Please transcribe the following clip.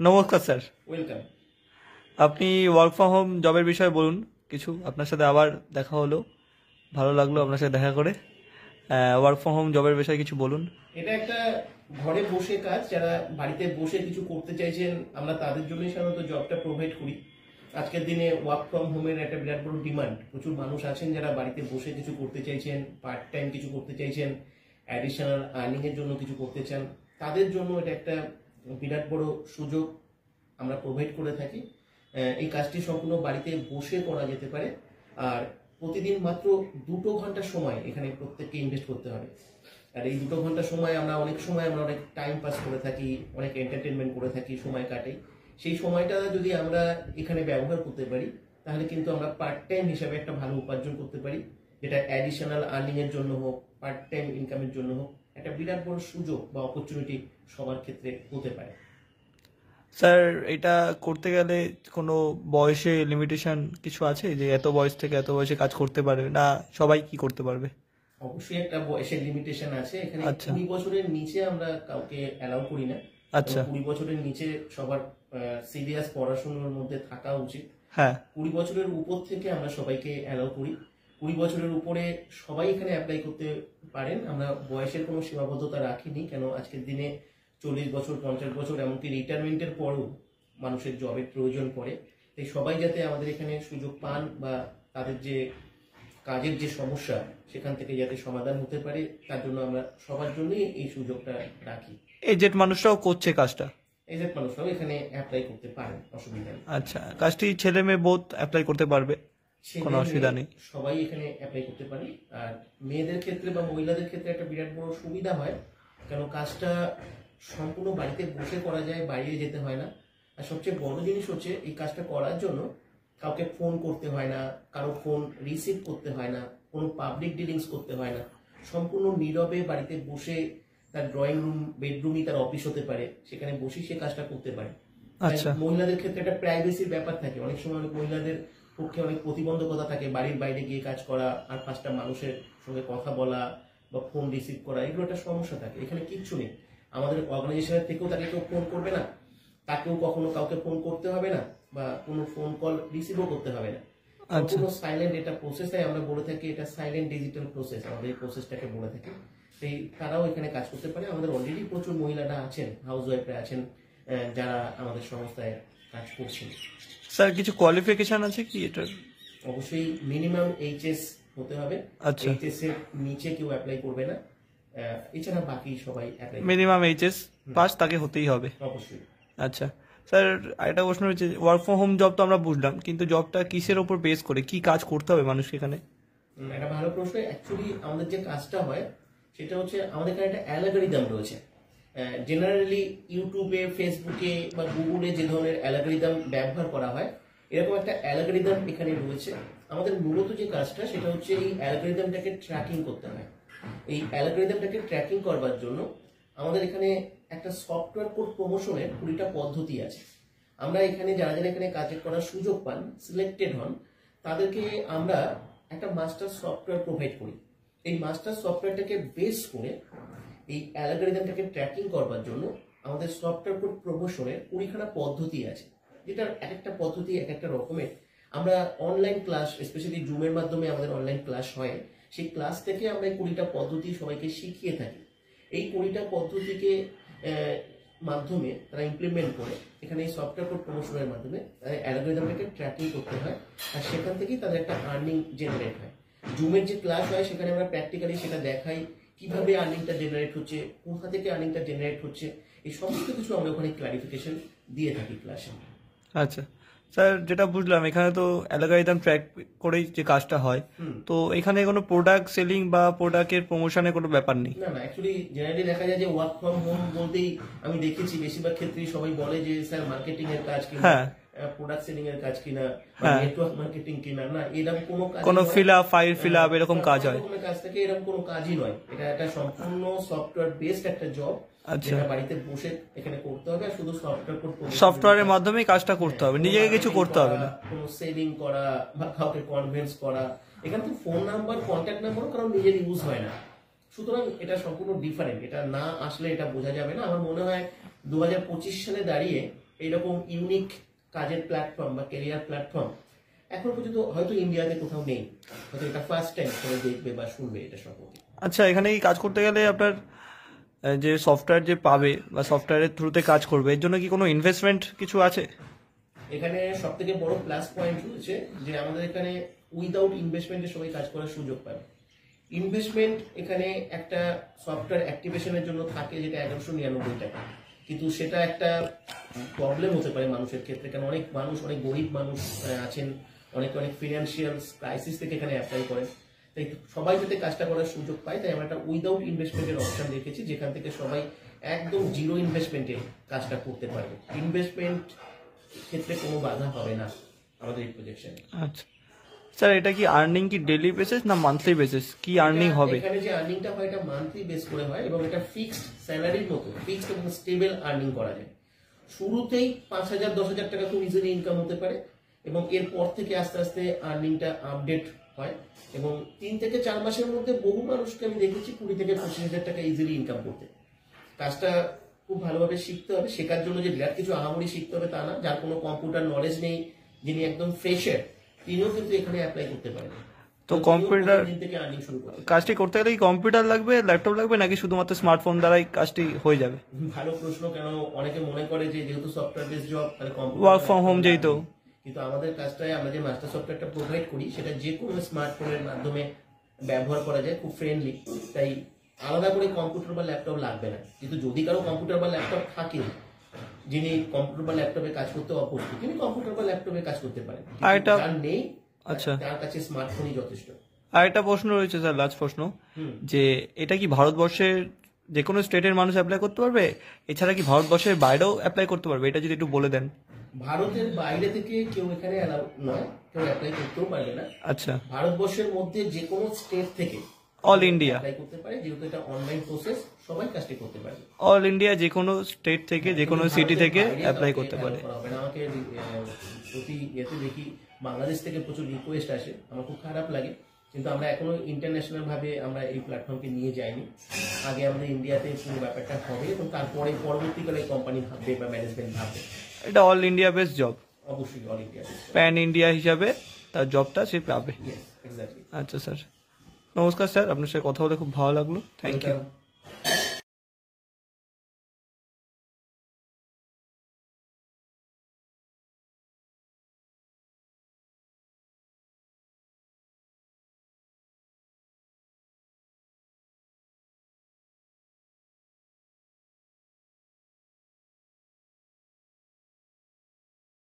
নমস্কার sir. Welcome. আপনি work from home জবের বিষয়ে বলুন কিছু। আপনার সাথে আবার দেখা হলো, ভালো লাগলো আপনার সাথে দেখা করে। ওয়ার্ক ফ্রম হোম জবের বিষয়ে কিছু বলুন। এটা একটা ঘরে বসে কাজ, যারা বাড়িতে বসে কিছু করতে চাইছেন আমরা তাদের জন্যই সাধারণত জবটা প্রোভাইড করি। আজকের দিনে ওয়ার্ক ফ্রম হোমের একটা বিরাট বড় ডিমান্ড। প্রচুর মানুষ আছেন যারা বাড়িতে বসে কিছু করতে চাইছেন, পার্ট টাইম কিছু করতে চাইছেন, অ্যাডিশনাল আর্নিং এর জন্য কিছু করতে চান, তাদের জন্য এটা একটা বিরাট বড় সুযোগ আমরা প্রোভাইড করে থাকি। এই কাজটি সম্পূর্ণ বাড়িতে বসে করা যেতে পারে, আর প্রতিদিন মাত্র 2 ঘন্টা সময় এখানে প্রত্যেককে ইনভেস্ট করতে হবে। আর এই 2 ঘন্টা সময় আমরা অনেক টাইম পাস করে থাকি, অনেক এন্টারটেনমেন্ট করে থাকি, সময় কাটে। সেই সময়টা যদি আমরা এখানে ব্যবহার করতে পারি তাহলে কিন্তু আমরা পার্ট টাইম হিসাবে একটা ভালো উপার্জন করতে পারি, যেটা অ্যাডিশনাল আর্নিং এর জন্য হোক, পার্ট টাইম ইনকামের জন্য হোক, একটা বিরাট বড় সুযোগ বা অপরচুনিটি সবার ক্ষেত্রে হতে পারে। স্যার, এটা করতে গেলে কোনো বয়সে লিমিটেশন কিছু আছে, যে এত বয়স থেকে এত বয়সে কাজ করতে পারবে না, সবাই কি করতে পারবে? অবশ্যই একটা বয়সের লিমিটেশন আছে এখানে। আচ্ছা 20 বছরের নিচে আমরা কাউকে অ্যালাউ করি না। আচ্ছা। 20 বছরের নিচে সবার সিরিয়াস পড়াশোনার মধ্যে থাকা উচিত। হ্যাঁ 20 বছরের উপর থেকে আমরা সবাইকে অ্যালাউ করি। 20 বছরের উপরে সবাই এখানে অ্যাপ্লাই করতে পারেন। আমরা বয়সের কোনো সীমাবদ্ধতা রাখিনি, কেন আজকের দিনে 40 বছর, 50 বছর, এমনকি রিটায়ারমেন্টের পরও মানুষের জবের প্রয়োজন পড়ে। তাই সবাই যাতে আমাদের এখানে সুযোগ পান বা তাদের যে কাজের যে সমস্যা সেখান থেকে যাতে সমাধান হতে পারে, তার জন্য আমরা সবার জন্যই এই সুযোগটা রাখি। এজেড মানুষরাও করছে কাজটা? এজেড মানুষরাও এখানে অ্যাপ্লাই করতে পারেন, অসুবিধা নেই। আচ্ছা, কাজটি ছেলে মেয়ে বোথ অ্যাপ্লাই করতে পারবে, কোনো অসুবিধা নেই? সবাই এখানে অ্যাপ্লাই করতে পারে। আর মেয়েদের ক্ষেত্রে বা মহিলাদের ক্ষেত্রে একটা বিরাট বড় সুবিধা হয়, কেন কাজটা সম্পূর্ণ বাড়িতে বসে করা যায়, বাইরে যেতে হয় না। আর সবচেয়ে বড় জিনিস হচ্ছে এই কাজটা করার জন্য কাউকে ফোন করতে হয় না, কারো ফোন রিসিভ করতে হয় না, কোনো পাবলিক ডিলিংস করতে হয় না। সম্পূর্ণ নীরবে বাড়িতে বসে, তার ড্রয়িং রুম, বেডরুমই তার অফিস হতে পারে, সেখানে বসেই সে কাজটা করতে পারে। আচ্ছা মহিলাদের ক্ষেত্রে একটা প্রাইভেসির ব্যাপার থাকে, অনেক সময় অনেক মহিলাদের পক্ষে অনেক প্রতিবন্ধকতা থাকে, বাড়ির বাইরে গিয়ে কাজ করা আর 5টা মানুষের সঙ্গে কথা বলা বা ফোন রিসিভ করা, এগুলো একটা সমস্যা থাকে। এখানে কিচ্ছু নেই। আমাদের অর্গানাইজেশনের থেকেও তাকে কেউ ফোন করবে না, তাকেও কখনো কাউকে ফোন করতে হবে না, বা কোনো ফোন কল রিসিভও করতে হবে না। সম্পূর্ণ সাইলেন্ট এটা প্রসেস। তাই আমরা বলে থাকি এটা সাইলেন্ট ডিজিটাল প্রসেস, আমাদের এই প্রসেসটাকে বলে থাকি। সেই তারাও এখানে কাজ করতে পারে। আমাদের অলরেডি প্রচুর মহিলারা আছেন, হাউস ওয়াইফরা আছেন, যারা আমাদের সংস্থায় কাজ করছেন। স্যার, কিছু কোয়ালিফিকেশন আছে কি এটার? অবশ্যই মিনিমাম এইচএস হতে হবে। আচ্ছা, এইচএস এর নিচে কেউ অ্যাপ্লাই করবে না, এছাড়া বাকি সবাই অ্যাপ্লাই। মিনিমাম এইচএস পাস তাকে হতেই হবে? অবশ্যই। আচ্ছা স্যার, আরেকটা প্রশ্ন হচ্ছে, ওয়ার্ক ফ্রম হোম জব তো আমরা বুঝলাম, কিন্তু জবটা কিসের ওপর বেস করে, কি কাজ করতে হবে মানুষকে এখানে? একটা ভালো প্রশ্ন। অ্যাকচুয়ালি আমাদের যে কাজটা হয় সেটা হচ্ছে, আমাদের এখানে একটা অ্যালগরিদম রয়েছে। জেনারেলি ইউটিউবে, ফেসবুকে বা গুগলে যে ধরনের অ্যালগরিদম ব্যবহার করা হয়, এরকম একটা অ্যালগরিদম এখানে রয়েছে। আমাদের মূলত যে কাজটা সেটা হচ্ছে এই অ্যালগরিদমটাকে ট্র্যাকিং করতে হয়। এই অ্যালগরিদমটাকে ট্র্যাকিং করবার জন্য আমাদের এখানে একটা সফটওয়্যার কোড প্রমোশনের 20টা পদ্ধতি আছে। আমরা এখানে যারা যারা এখানে কাজ করার সুযোগ পান, সিলেক্টেড হন, তাদেরকে আমরা একটা মাস্টার সফটওয়্যার প্রোভাইড করি। এই মাস্টার সফটওয়্যারটাকে বেস করে এই অ্যালগরিদমটাকে ট্র্যাকিং করবার জন্য আমাদের সফটওয়্যার কোড প্রমোশনের 20খানা পদ্ধতি আছে, যেটার এক একটা পদ্ধতি এক একটা রকমের। আমরা অনলাইন ক্লাস, স্পেশালি জুমের মাধ্যমে আমাদের অনলাইন ক্লাস হয়, সেই ক্লাস থেকে আমরা এই 20টা পদ্ধতি সবাইকে শিখিয়ে থাকি। এই 20টা পদ্ধতিকে মাধ্যমে তারা ইমপ্লিমেন্ট করে এখানে এই সফটওয়্যার কোড প্রমোশনের মাধ্যমে অ্যালগরিদমটাকে ট্র্যাকিং করতে হয়, আর সেখান থেকেই তাদের একটা আর্নিং জেনারেট হয়। জুমের যে ক্লাস হয় সেখানে আমরা প্র্যাকটিক্যালি সেটা দেখাই, কিভাবে আর্নিংটা জেনারেট হচ্ছে, কোথা থেকে আর্নিংটা জেনারেট হচ্ছে, এই সমস্ত কিছু আমরা ওখানে ক্লারিফিকেশন দিয়ে থাকি ক্লাসে। আচ্ছা স্যার, যেটা বুঝলাম এখানে তো অ্যালগরিদম ট্র্যাক করেই যে কাজটা হয়, তো এখানে কোনো প্রোডাক্ট সেলিং বা প্রোডাক্টের প্রমোশনের কোনো ব্যাপার নেই? না না, অ্যাকচুয়ালি জেনারেলি দেখা যায় যে ওয়ার্ক ফ্রম হোম বলতেই আমি দেখেছি বেশিরভাগ ক্ষেত্রেই সবাই বলে যে স্যার মার্কেটিং এর কাজ কিনা, প্রোডাক্ট সেলিং এর কাজ কিনা, নেটওয়ার্ক মার্কেটিং কিনা। না, এরকম কোনো fill up, file fill up এরকম কাজ হয়? কাজ থেকে এরকম কোনো কাজই নয়। এটা একটা সম্পূর্ণ সফটওয়্যার বেসড একটা জব, যেটা বাড়িতে বসে এখানে করতে হবে। আর শুধু সফটওয়্যারের মাধ্যমেই কাজটা করতে হবে, নিজেকে কিছু করতে হবে না। কোনো সেলিং করা বা কাউকে কনভিন্স করা, এখানে তো ফোন নাম্বার, কন্ট্যাক্ট নাম্বারও কারণ নিজের ইউজ হয় না। সুতরাং এটা সম্পূর্ণ ডিফারেন্ট। এটা না আসলে এটা বোঝা যাবে না। আমার মনে হয় 2025 সালে দাঁড়িয়ে এইরকম ইউনিক কাজের প্ল্যাটফর্ম বা কেরিয়ার প্ল্যাটফর্ম এখন পর্যন্ত হয়তো ইন্ডিয়াতে কোথাও নেই, হয়তো এটা ফার্স্ট টাইম সবাই দেখবে বা শুনবে এটা সম্পর্কে। আচ্ছা, এখানে এই কাজ করতে গেলে আপনার যে সফটওয়্যার যে পাবে বা সফটওয়্যারের থ্রুতে কাজ করবে, এর জন্য কি কোনো ইনভেস্টমেন্ট কিছু আছে? এখানে সব থেকে বড় প্লাস পয়েন্ট রয়েছে যে আমাদের এখানে উইদাউট ইনভেস্টমেন্টে সবাই কাজ করার সুযোগ পাবে। ইনভেস্টমেন্ট এখানে একটা সফটওয়্যার অ্যাক্টিভেশনের জন্য থাকে যেটা 1199 টাকা, কিন্তু সেটা একটা প্রবলেম হতে পারে মানুষের ক্ষেত্রে, কারণ অনেক মানুষ, অনেক গরিব মানুষ আছেন, অনেক ফিনান্সিয়াল ক্রাইসিস থেকে এখানে অ্যাপ্লাই করেন। তাই সবাই যাতে কাজটা করার সুযোগ পায়, তাই আমরা একটা উইদাউট ইনভেস্টমেন্টের অপশন রেখেছি, যেখান থেকে সবাই একদম জিরো ইনভেস্টমেন্টে কাজটা করতে পারবে। ইনভেস্টমেন্ট ক্ষেত্রে কোনো বাধা হবে না আমাদের এই প্রজেকশনে। আচ্ছা স্যার, এটা কি আর্নিং কি ডেইলি বেসিস না মান্থলি বেসিস, কি আর্নিং হবে? এখানে যে আর্নিংটা হয় এটা মান্থলি বেস করে হয় এবং এটা ফিক্সড স্যালারির মতো ফিক্সড এবং স্টেবল আর্নিং করা যায়। শুরুতেই 5,000 10,000 টাকা খুব ইজিলি ইনকাম হতে পারে এবং এরপর থেকে আস্তে আস্তে আর্নিংটা আপডেট হয় এবং 3 থেকে 4 মাসের মধ্যে বহু মানুষকে আমি দেখেছি 20 থেকে 25,000 টাকা ইজিলি ইনকাম করতে। কাজটা খুব ভালোভাবে শিখতে হবে, শেখার জন্য যে বিরাট কিছু আহামরি শিখতে হবে তা না। যার কোনো কম্পিউটার নলেজ নেই, যিনি একদম ফ্রেশার, তিনিও কিন্তু এখানে অ্যাপ্লাই করতে পারেন। তো কম্পিউটার থেকে আর্নিং শুরু করে কাজটি করতে গেলে কি কম্পিউটার লাগবে, ল্যাপটপ লাগবে, নাকি শুধুমাত্র স্মার্টফোন দ্বারাই কাজটি হয়ে যাবে? ভালো প্রশ্ন। কেন অনেকে মনে করে যে যেহেতু সফটওয়্যার বেস জব তাহলে ওয়ার্ক ফ্রম হোম যেহেতু, কিন্তু আমাদের কাজটায় আমরা যে মাস্টার সফটওয়্যারটা প্রোভাইড করি সেটা যে কোনো স্মার্টফোনের মাধ্যমে ব্যবহার করা যায়, খুব ফ্রেন্ডলি। তাই আলাদা করে কম্পিউটার বা ল্যাপটপ লাগবে না। কিন্তু যদি কারো কম্পিউটার বা ল্যাপটপ থাকে, যিনি কম্পিউটার বা ল্যাপটপে কাজ করতে অপ্রস্তুত, তিনি কম্পিউটার বা ল্যাপটপে কাজ করতে পারেন। আর এটা- যার নেই, আচ্ছা, তার কাছে স্মার্টফোনই যথেষ্ট। আর একটা প্রশ্ন রয়েছে স্যার, লাস্ট প্রশ্ন, যে এটা কি ভারতবর্ষের যে কোনো স্টেটের মানুষ অ্যাপ্লাই করতে পারবে, এছাড়া কি ভারতবর্ষের বাইরেও অ্যাপ্লাই করতে পারবে? এটা যদি একটু বলে দেন। ভারতের বাইরে থেকে কেউ এখানে অ্যালাউ নয়, কেউ অ্যাপ্লাই করতেও পারবে না। আচ্ছা, ভারতবর্ষের মধ্যে যে কোনো স্টেট থেকে অল ইন্ডিয়া, অ্যাপ্লাই করতে পারে, যেহেতু এটা অনলাইন প্রসেস, সবাই কাজটি করতে পারবে। অল ইন্ডিয়া যে কোনো স্টেট থেকে যে কোনো সিটি থেকে অ্যাপ্লাই করতে পারে। আমাকে প্রতি ইয়েতে দেখি বাংলাদেশ থেকে প্রচুর রিকোয়েস্ট আসে, আমার খুব খারাপ লাগে, কিন্তু আমরা এখনো ইন্টারন্যাশনাল ভাবে আমরা এই প্ল্যাটফর্মকে নিয়ে যাইনি। আগে আমাদের ইন্ডিয়াতে পুরো ব্যাপারটা হবে এবং তারপরে পরবর্তীকালে কোম্পানি ভাববে বা ম্যানেজমেন্ট ভাববে। এটা অল ইন্ডিয়া বেস জব, অবশ্যই অল ইন্ডিয়া। প্যান ইন্ডিয়া হিসাবে তার জবটা সে পাবে। এক্স্যাক্টলি। আচ্ছা স্যার, নমস্কার স্যার, আপনার সাথে কথা বলে খুব ভালো লাগলো। Thank you.